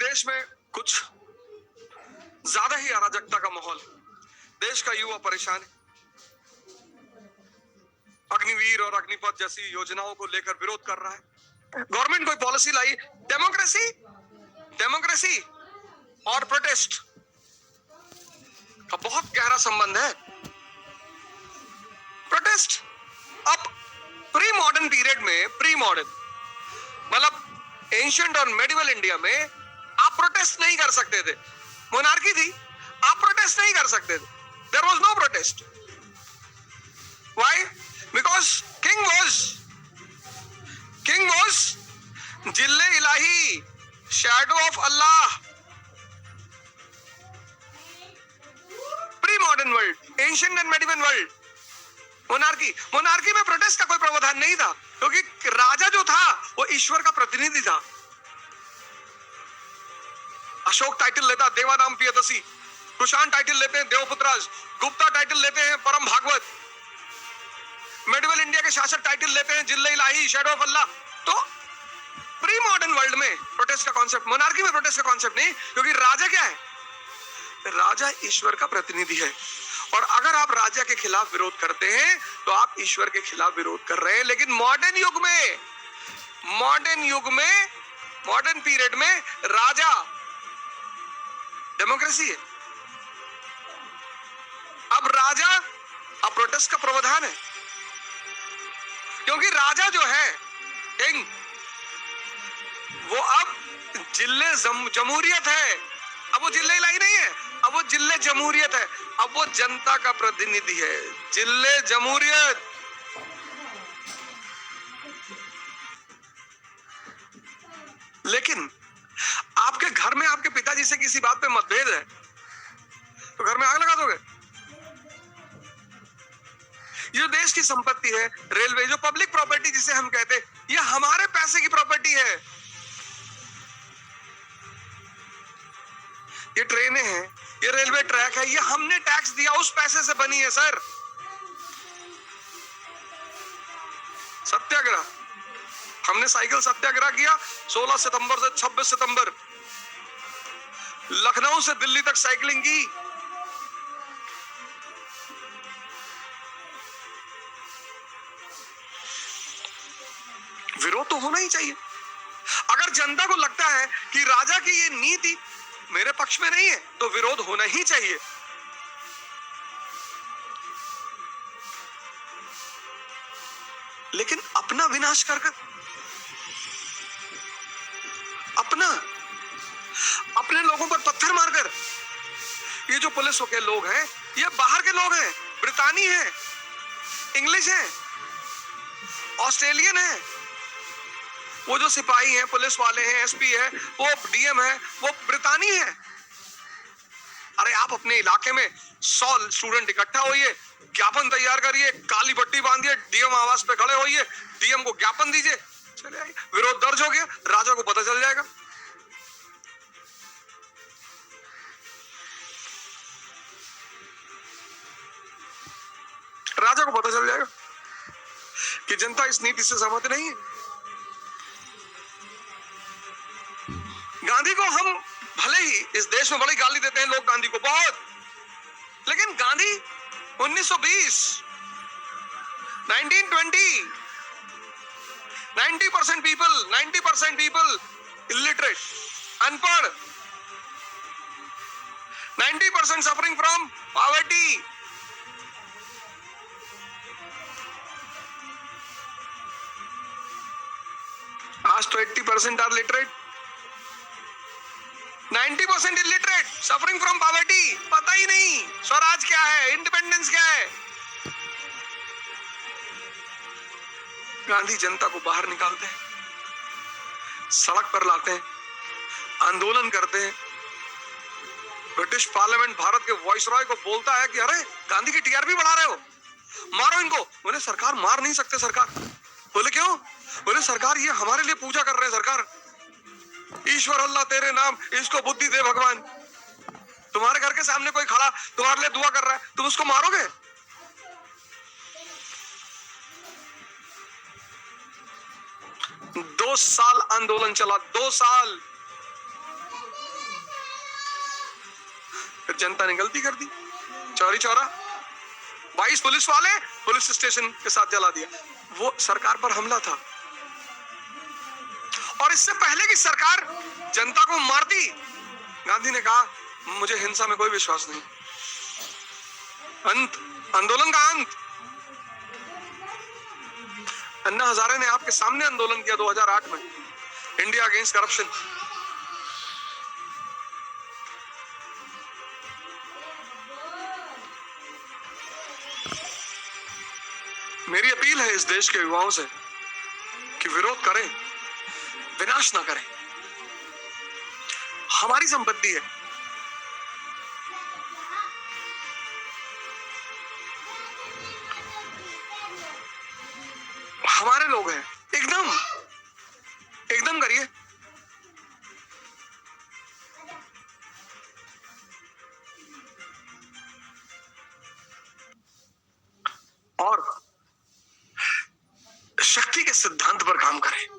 देश में कुछ ज्यादा ही अराजकता का माहौल, देश का युवा परेशान है। अग्निवीर और अग्निपथ जैसी योजनाओं को लेकर विरोध कर रहा है। गवर्नमेंट कोई पॉलिसी लाई, डेमोक्रेसी और प्रोटेस्ट का बहुत गहरा संबंध है। प्रोटेस्ट अब प्री मॉडर्न पीरियड में, प्री मॉडर्न मतलब एंशिएंट और मेडिवल इंडिया में आप प्रोटेस्ट नहीं कर सकते थे। मोनार्की थी, आप प्रोटेस्ट नहीं कर सकते थे। There was no protest. Why? Because king was जिल्ले इलाही, शैडो ऑफ अल्लाह। Pre modern world, ancient and medieval world, monarchy में प्रोटेस्ट का कोई प्रावधान नहीं था, क्योंकि राजा जो था वो ईश्वर का प्रतिनिधि था। अशोक टाइटल लेता देवानाम पियदसी, कुषाण टाइटल लेते हैं देवपुत्राज, गुप्ता टाइटल लेते हैं परम भागवत, मेडिवल इंडिया के शासक टाइटल लेते हैं जिल्ले इलाही, शैडो ऑफ अल्लाह। तो प्री मॉडर्न वर्ल्ड में प्रोटेस्ट का कॉन्सेप्ट, मोनार्की में प्रोटेस्ट का कॉन्सेप्ट नहीं, क्योंकि राजा क्या है? राजा ईश्वर का प्रतिनिधि है। और अगर आप राजा के खिलाफ विरोध करते हैं तो आप ईश्वर के खिलाफ विरोध कर रहे हैं। लेकिन मॉडर्न पीरियड में राजा डेमोक्रेसी है। अब प्रोटेस्ट का प्रावधान है, क्योंकि राजा जो है किंग, वो अब जिले जमहूरियत है। अब वो जिले इलाही नहीं है, अब वो जिले जमहूरियत है। अब वो जनता का प्रतिनिधि है, जिले जमहूरियत। लेकिन आपके घर में आपके पिताजी से किसी बात पे मतभेद है तो घर में आग लगा दोगे? ये देश की संपत्ति है, रेलवे जो पब्लिक प्रॉपर्टी जिसे हम कहते हैं, ये हमारे पैसे की प्रॉपर्टी है। ये ट्रेनें हैं, ये रेलवे ट्रैक है, ये हमने टैक्स दिया, उस पैसे से बनी है सर। सत्याग्रह, हमने साइकिल सत्याग्रह किया 16 सितंबर से 26 सितंबर, लखनऊ से दिल्ली तक साइकिलिंग की। विरोध तो होना ही चाहिए। अगर जनता को लगता है कि राजा की ये नीति मेरे पक्ष में नहीं है तो विरोध होना ही चाहिए। लेकिन अपना विनाश कर अपने लोगों पर पत्थर मारकर, ये जो पुलिस के लोग हैं ये बाहर के लोग हैं, ब्रितानी हैं, इंग्लिश हैं, ऑस्ट्रेलियन हैं। वो जो सिपाही हैं, पुलिस वाले हैं, एसपी है, वो डीएम है, वो ब्रितानी है। अरे आप अपने इलाके में 100 स्टूडेंट इकट्ठा होइए, ज्ञापन तैयार करिए, काली पट्टी बांधिए, डीएम आवास पे खड़े होइए, डीएम को ज्ञापन दीजिए, चले आइए। विरोध दर्ज हो गया, राजा को पता चल जाएगा। राजा को पता चल जाएगा कि जनता इस नीति से सहमत नहीं है। गांधी को हम भले ही इस देश में बड़ी गाली देते हैं लोग, गांधी को बहुत, लेकिन गांधी 1920, 1920, 90% पीपल इलिटरेट, अनपढ़, 90% सफरिंग फ्रॉम पॉवर्टी। आज तो 80% are literate, 90% illiterate, suffering from poverty. पता ही नहीं स्वराज क्या है, इंडिपेंडेंस क्या है। गांधी जनता को बाहर निकालते हैं, सड़क पर लाते हैं, आंदोलन करते हैं। ब्रिटिश पार्लियामेंट भारत के वाइसरॉय को बोलता है कि अरे गांधी की टीआरपी बढ़ा रहे हो, मारो इनको। बोले सरकार मार नहीं सकते सरकार। बोले क्यों? बोले सरकार ये हमारे लिए पूजा कर रहे हैं सरकार, ईश्वर अल्लाह तेरे नाम, इसको बुद्धि दे भगवान। तुम्हारे घर के सामने कोई खड़ा तुम्हारे लिए दुआ कर रहा है, तुम उसको मारोगे? 2 साल आंदोलन चला, 2 साल। जनता ने गलती कर दी, चौरी चौरा 22 पुलिस वाले पुलिस स्टेशन के साथ जला दिया। वो सरकार पर हमला था। और इससे पहले की सरकार जनता को मारती, गांधी ने कहा मुझे हिंसा में कोई विश्वास नहीं। अंत, आंदोलन का अंत। अन्ना हजारे ने आपके सामने आंदोलन किया 2008 में, इंडिया अगेंस्ट करप्शन। मेरी अपील है इस देश के युवाओं से कि विरोध करें, विनाश ना करें। हमारी संपत्ति है, हमारे लोग हैं। एकदम एकदम करिए। और शक्ति के सिद्धांत पर काम करें।